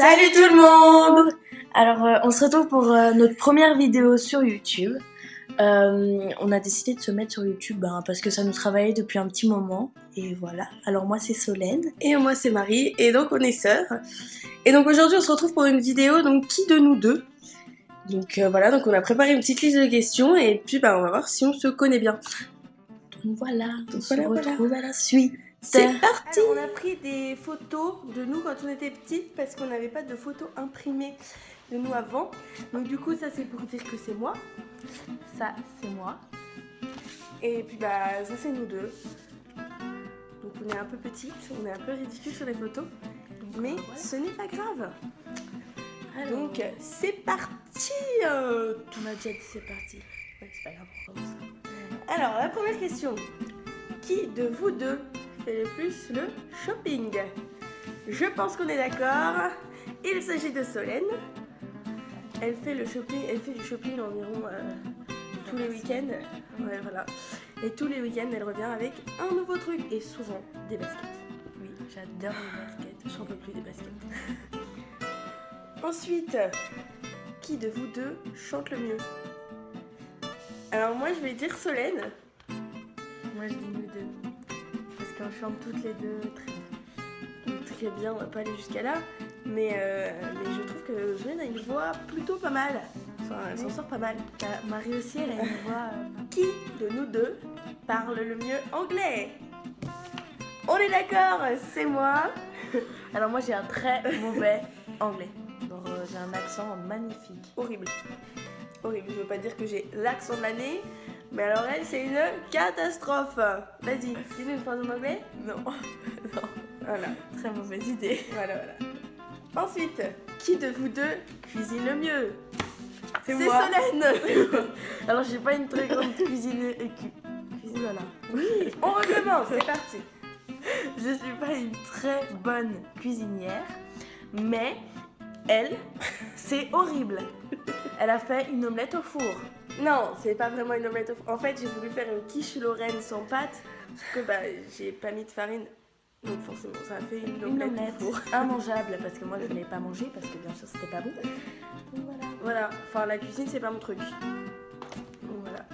Salut tout le monde! Alors on se retrouve pour notre première vidéo sur YouTube. On a décidé de se mettre sur YouTube parce que ça nous travaillait depuis un petit moment. Et voilà, alors moi c'est Solène. Et moi c'est Marie, et donc on est sœurs. Et donc aujourd'hui on se retrouve pour une vidéo, donc qui de nous deux? Donc voilà, donc on a préparé une petite liste de questions et puis on va voir si on se connaît bien. Donc voilà, on se retrouve à la suite. C'est parti! Alors, on a pris des photos de nous quand on était petites parce qu'on n'avait pas de photos imprimées de nous avant. Donc du coup ça c'est pour dire que c'est moi. Ça c'est moi. Et puis ça c'est nous deux. Donc on est un peu petites, on est un peu ridicule sur les photos. Mais voilà. Ce n'est pas grave. Alors, donc c'est parti! On a déjà dit c'est parti. Ouais, c'est pas grave, on recommence. Alors la première question. Qui de vous deux fait le plus le shopping? Je pense qu'on est d'accord. Il s'agit de Solène. Elle fait du shopping environ tous les week-ends. Ouais, voilà. Et tous les week-ends, elle revient avec un nouveau truc. Et souvent, des baskets. Oui, j'adore les baskets. J'en peux plus des baskets. Ensuite, qui de vous deux chante le mieux? Alors moi, je vais dire Solène. Moi, je dis nous deux. Parce qu'on chante toutes les deux très bien. On va pas aller jusqu'à là. Mais je trouve que Solène a une voix plutôt pas mal. Enfin, elle s'en sort pas mal. Marie aussi, elle a une voix... Qui de nous deux parle le mieux anglais? On est d'accord, c'est moi. Alors moi, j'ai un très mauvais anglais. J'ai un accent magnifique. Horrible. Horrible. Je veux pas dire que j'ai l'accent de l'année, mais alors elle, c'est une catastrophe. Vas-y, dis-nous une phrase en anglais. Non. Non. Voilà. Très mauvaise idée. Voilà. Ensuite, qui de vous deux cuisine le mieux? C'est moi. Solène. Alors j'ai pas une très grande cuisine. Voilà. Oui, on recommence, c'est parti. Je suis pas une très bonne cuisinière, mais elle, c'est horrible. Elle a fait une omelette au four. Non, c'est pas vraiment une omelette au four. En fait, j'ai voulu faire une quiche Lorraine sans pâte, parce que j'ai pas mis de farine. Donc forcément, ça a fait une omelette au four. Immangeable, parce que moi je ne l'ai pas mangé, parce que bien sûr c'était pas bon. Donc voilà, enfin la cuisine c'est pas mon truc. Donc voilà.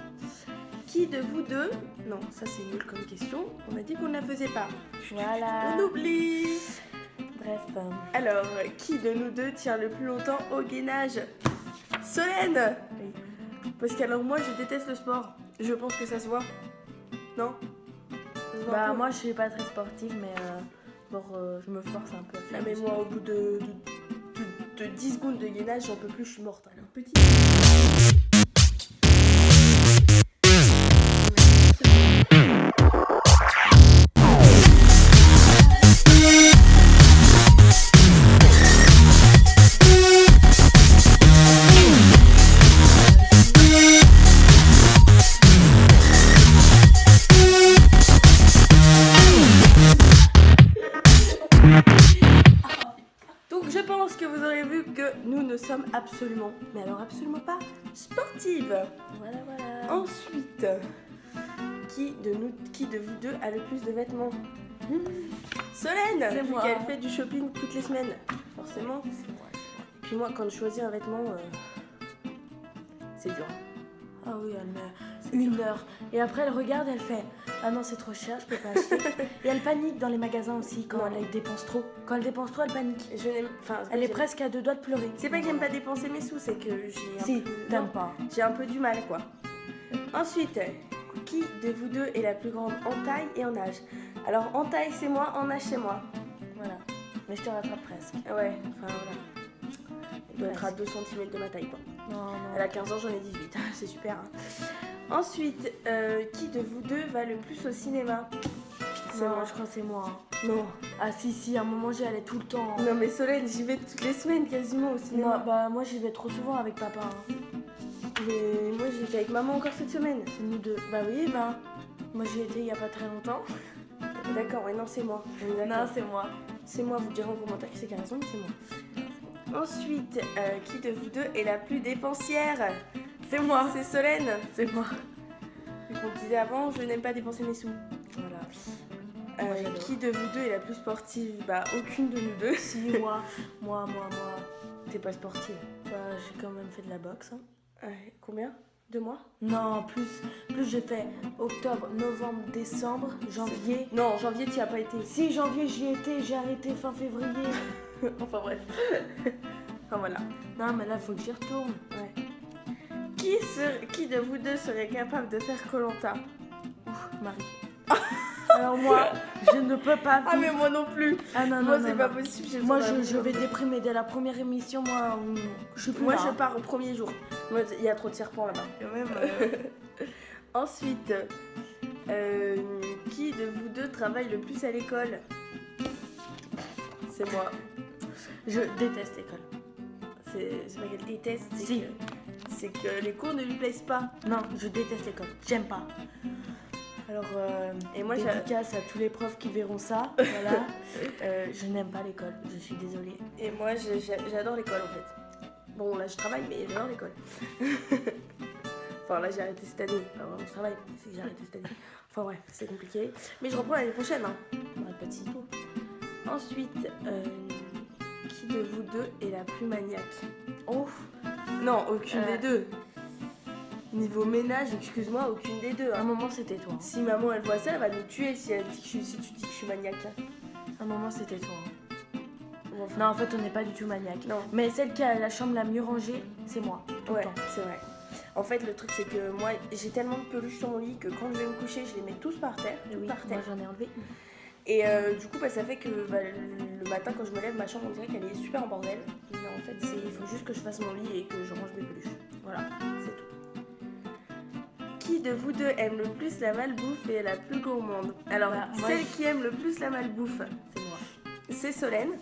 Qui de vous deux... Non, ça c'est nul comme question. On a dit qu'on ne la faisait pas. Voilà. On oublie. Bref. Alors, qui de nous deux tient le plus longtemps au gainage? Solène. Oui. Parce qu'alors moi je déteste le sport. Je pense que ça se voit. Non? Moi je suis pas très sportive, mais je me force un peu à faire. Mais moi au bout de 10 secondes de gainage, j'en peux plus, je suis morte. Alors, petit. Je pense que vous aurez vu que nous ne sommes absolument, mais alors absolument pas sportives. Voilà. Ensuite, qui de vous deux a le plus de vêtements? Solène, c'est moi. Elle fait du shopping toutes les semaines. Forcément, c'est moi. Et puis moi, quand je choisis un vêtement, c'est dur. Ah oui, elle met une heure. Et après, elle regarde et elle fait « Ah non, c'est trop cher, je peux pas acheter. » Et elle panique dans les magasins aussi quand elle dépense trop. Quand elle dépense trop, elle panique. Elle est presque à deux doigts de pleurer. C'est pas que j'aime pas dépenser mes sous, c'est que j'ai un peu du mal, quoi. Ensuite, qui de vous deux est la plus grande en taille et en âge? Alors, en taille, c'est moi, en âge, c'est moi. Voilà. Mais je te rattrape presque. Ouais, enfin voilà. Elle doit être à 2 cm de ma taille, quoi. Non. Elle a 15 ans, j'en ai 18. C'est super. Hein. Ensuite, qui de vous deux va le plus au cinéma? C'est moi, je crois que c'est moi. Non. Ah si, à un moment j'y allais tout le temps. Non mais Solène, j'y vais toutes les semaines quasiment au cinéma. Moi j'y vais trop souvent avec papa. Mais moi j'y étais avec maman encore cette semaine. C'est nous deux. Moi j'y étais il y a pas très longtemps. D'accord, ouais, non c'est moi. Non, c'est moi. C'est moi, vous direz en commentaire qui c'est qui a raison, mais c'est moi. Ensuite, qui de vous deux est la plus dépensière? C'est moi. C'est Solène. C'est moi. Vu qu'on disait avant, je n'aime pas dépenser mes sous. Voilà. Moi, j'adore. Qui de vous deux est la plus sportive? Bah, aucune de nous deux. Si, moi. T'es pas sportive? Bah, j'ai quand même fait de la boxe. Hein. Ouais, combien? 2 mois? Non, plus j'ai fait octobre, novembre, décembre, janvier. Non, janvier, t'y as pas été. Si, janvier, j'y étais, j'ai arrêté fin février. Enfin bref. Enfin voilà. Non, mais là, faut que j'y retourne. Ouais. Qui de vous deux serait capable de faire Koh-Lanta? Marie. Alors moi, je ne peux pas Ah, mais vivre. moi non plus. Ah non, Moi, non, c'est non, pas non. possible. j'ai Moi, besoin d'un je vais boulot. déprimer dès la première émission. Moi, je suis plus Moi, là, je hein. pars au premier jour. Moi, il y a trop de serpents là-bas. Quand même, Ensuite, qui de vous deux travaille le plus à l'école? C'est moi. je déteste l'école. C'est pas qu'elle déteste, Si. c'est que les cours ne lui plaisent pas. Non, je déteste l'école. J'aime pas. Alors, Et moi, dédicace à tous les profs qui verront ça. Voilà. Je n'aime pas l'école. Je suis désolée. Et moi, j'adore l'école en fait. Bon, là, je travaille, mais j'adore l'école. Enfin, là, j'ai arrêté cette année. Enfin, vraiment, je travaille, mais c'est que j'ai arrêté cette année. Enfin, ouais, c'est compliqué. Mais je reprends l'année prochaine, hein. Ouais, pas de si tout. Ensuite, qui de vous deux est la plus maniaque? Ouf. Non, aucune des deux. Niveau ménage, excuse-moi, aucune des deux. À un Hein. moment, c'était toi. Si maman elle voit ça, elle va nous tuer si, si tu dis que je suis maniaque. Hein. À un moment, c'était toi. Bon, enfin, Non, en fait, on n'est pas du tout maniaque. non. Mais celle qui a la chambre la mieux rangée, c'est moi. Tout Ouais, le temps. c'est vrai. En fait, le truc, c'est que moi, j'ai tellement de peluches sur mon lit que quand je vais me coucher, je les mets tous par terre. Et Toutes oui, par terre. moi j'en ai enlevé. Et du coup, ça fait que le matin, quand je me lève, ma chambre, on dirait qu'elle est super en bordel. Mais en fait, il faut juste que je fasse mon lit et que je range mes peluches. Voilà, c'est tout. Qui de vous deux aime le plus la malbouffe et est la plus gourmande? Alors, Bah, moi, celle qui aime le plus la malbouffe, C'est moi. c'est Solène.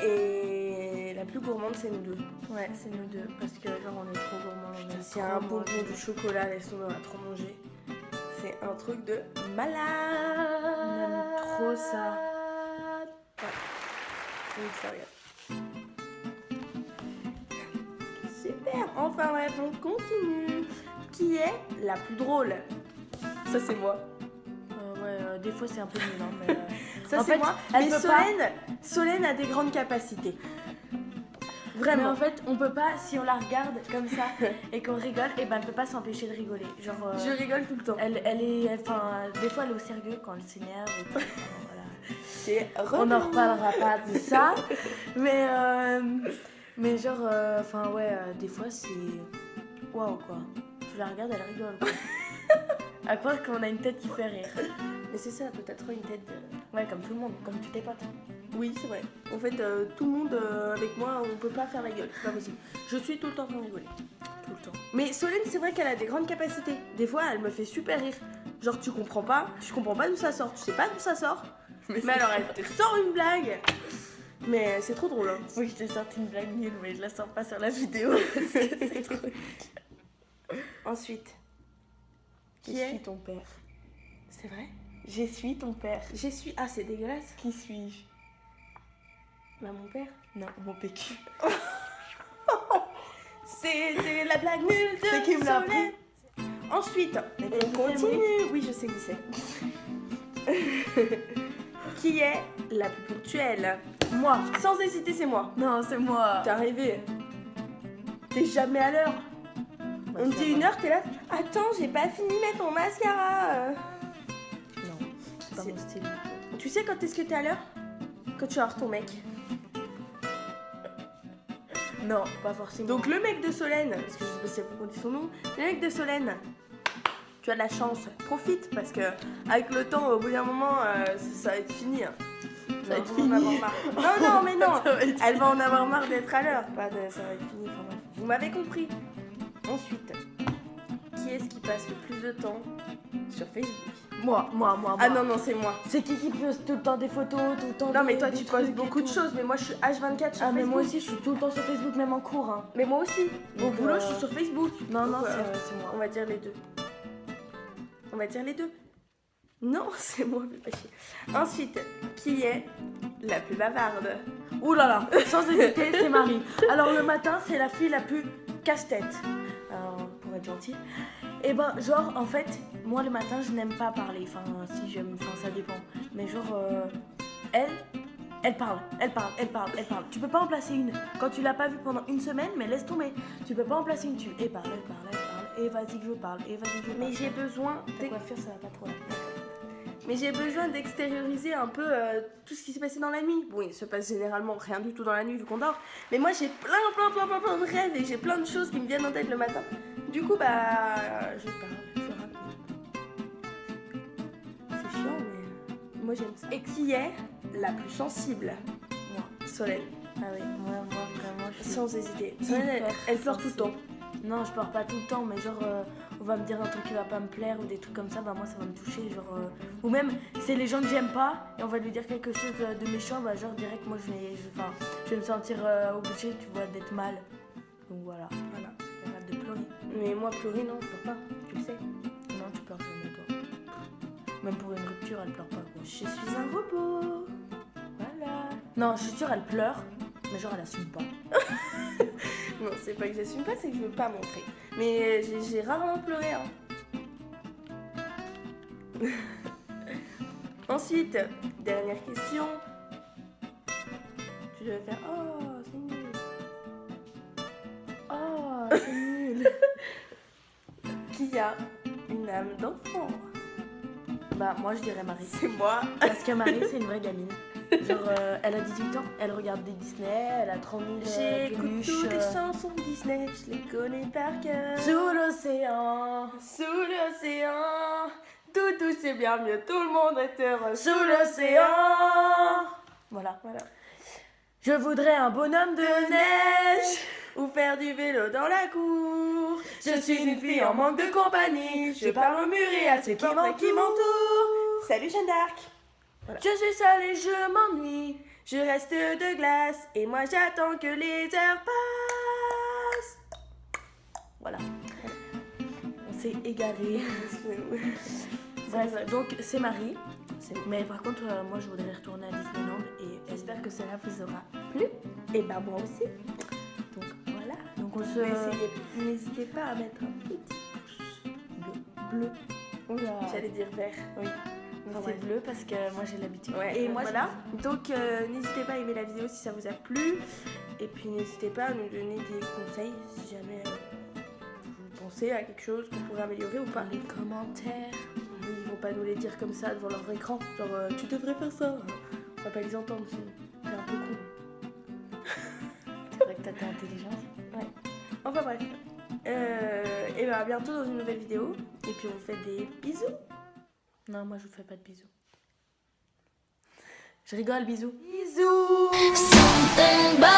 Et la plus gourmande, c'est nous deux. Ouais, c'est nous deux. Parce que genre, on est trop gourmands. on aime S'il y a trop un bonbon manger. du chocolat, laisse tomber, on va trop manger. C'est un truc de malade. On aime trop ça. Oui, ça regarde. Super. Enfin bref, on continue. Qui est la plus drôle? Ça c'est moi. Des fois c'est un peu nul, hein, mais. Ça En c'est fait, moi. elle Mais peut pas- Solène a des grandes capacités. Mais Vraiment. en fait, on peut pas, si on la regarde comme ça et qu'on rigole, et ben elle peut pas s'empêcher de rigoler. Genre, Je rigole tout le temps. elle est, enfin, des fois elle est au sérieux quand elle s'énerve. Et tout, voilà. C'est On n'en reparlera pas de ça, mais genre, enfin ouais, des fois c'est waouh quoi. Tu la regardes, elle rigole. Quoi. À croire qu'on a une tête qui fait rire. Mais c'est ça, toi t'as trop une tête de... Ouais, comme tout le monde, comme tous tes potes. Oui, c'est vrai. En fait, tout le monde avec moi, on peut pas faire la gueule. C'est pas possible. Je suis tout le temps en train de rigoler. Tout le temps. Mais Solène, c'est vrai qu'elle a des grandes capacités. Des fois, elle me fait super rire. Genre, tu comprends pas d'où ça sort. Tu sais pas d'où ça sort. Mais alors, elle te sort une blague. Mais c'est trop drôle. Hein. Faut que je te sorte une blague nulle, mais je la sors pas sur la vidéo. Parce que c'est trop. Ensuite, Qui qui est est ton père? C'est vrai? Je suis ton père. J'essuie. Ah, c'est dégueulasse. Qui suis-je? Bah, mon père. Non, mon PQ. C'était la blague nulle de C'est qui me l'a Solène. Ensuite, Mais on tu sais, continue. Oui, je sais qui c'est. Qui est la plus ponctuelle? Moi. Sans hésiter, c'est moi. Non, c'est moi. T'es arrivé. T'es jamais à l'heure. Bah, On me ça dit va. 1 heure, t'es là. Attends, j'ai pas fini de mettre mon mascara. Non, c'est pas C'est- mon style. Tu sais quand est-ce que t'es à l'heure? Quand tu vas voir ton mec. Non, pas forcément. Donc le mec de Solène, parce que je sais pas si elle peut dire son nom, le mec de Solène, tu as de la chance, profite parce que avec le temps, au bout d'un moment, ça va être fini. Hein. Ça va être on va en fini. avoir marre. Non, non, mais non. Ça va être Elle va en avoir marre d'être à l'heure. Pas de, ça va être fini. Enfin bref. Vous m'avez compris. Ensuite, qui est-ce qui passe le plus de temps sur Facebook? Moi. Ah non, non, c'est moi. C'est qui poste tout le temps des photos, tout le temps Non, mais des- toi, des tu trucs postes et beaucoup de tout. choses, mais moi, je suis H24 sur Ah, mais Facebook. moi aussi, je suis tout le temps sur Facebook, même en cours. Hein. Mais moi aussi. Au Donc, boulot, je suis sur Facebook. Non, Donc, non, c'est on moi. va dire les deux. On va dire les deux. Non, c'est moi, fais pas chier. Ensuite, qui est la plus bavarde? Ouh là là, sans hésiter, c'est Marie. Alors le matin, c'est la fille la plus casse-tête. Alors, pour être gentille. Et ben, genre, en fait, moi le matin je n'aime pas parler, enfin si j'aime, enfin ça dépend. Mais genre elle parle. Tu peux pas en placer une. Quand tu l'as pas vue pendant une semaine, mais laisse tomber. Tu peux pas en placer une, elle parle. Et vas-y que je parle, Mais j'ai besoin... Ta coiffure ça va pas trop là. Mais j'ai besoin d'extérioriser un peu tout ce qui s'est passé dans la nuit. Bon, il se passe généralement rien du tout dans la nuit vu qu'on dort. Mais moi j'ai plein de rêves et j'ai plein de choses qui me viennent en tête le matin. Du coup, bah, je parle, je raconte. C'est chiant, mais moi j'aime ça. Et qui est la plus sensible? Moi. Solène. Ah oui, moi vraiment je suis... Sans hésiter. Solène, elle pleure tout le temps. Non, je pleure pas tout le temps, mais genre on va me dire un truc qui va pas me plaire ou des trucs comme ça, bah moi ça va me toucher, genre ou même c'est les gens que j'aime pas et on va lui dire quelque chose de méchant, bah genre direct moi je vais me sentir obligée, tu vois, d'être mal. Donc voilà. Arrête de pleurer. Mais moi pleurer non, je pleure pas, tu le sais. Non, tu pleures jamais toi. Même pour une rupture, elle pleure pas quoi. Je suis un robot. Voilà. Non, je suis sûre elle pleure, mais genre elle assume pas. Non, c'est pas que j'assume pas, c'est que je veux pas montrer. Mais j'ai rarement pleuré. Hein. Ensuite, dernière question. Tu devais faire oh, c'est nul. Oh, c'est nul. Qui a une âme d'enfant? Bah moi je dirais Marie. C'est moi. Parce que Marie c'est une vraie gamine. Genre elle a 18 ans, elle regarde des Disney, elle a 30 000 J'écoute peluches. toutes les chansons Disney, je les connais par cœur. Sous l'océan, Sous l'océan, tout c'est bien mieux, tout le monde est heureux. sous l'océan. Voilà. Je voudrais un bonhomme de neige. Ou faire du vélo dans la cour. Je suis une fille en manque de compagnie. Je parle au mur et à ceux qui m'entourent. Salut Jeanne d'Arc. Voilà. Je suis seule et je m'ennuie. Je reste de glace et moi j'attends que les heures passent. Voilà. On s'est égaré. Bref, donc c'est Marie. Mais par contre, moi je voudrais retourner à Disneyland et j'espère que cela vous aura plu. Et bah moi aussi. Donc voilà. Donc on se. N'hésitez pas à mettre un petit pouce bleu. Oula. J'allais dire vert. Oui. Enfin, C'est bref. bleu parce que moi j'ai l'habitude. Ouais, et moi voilà. Donc n'hésitez pas à aimer la vidéo si ça vous a plu. Et puis n'hésitez pas à nous donner des conseils si jamais vous pensez à quelque chose qu'on pourrait améliorer ou pas. dans les commentaires. Ils vont pas nous les dire comme ça devant leur écran. Genre tu devrais faire ça. On va pas les entendre, sinon c'est un peu con. C'est vrai que t'as ta intelligence. Ouais. Enfin bref. Et ben à bientôt dans une nouvelle vidéo. Et puis on vous fait des bisous. Non, moi je vous fais pas de bisous. Je rigole, bisous. Bisous. Something about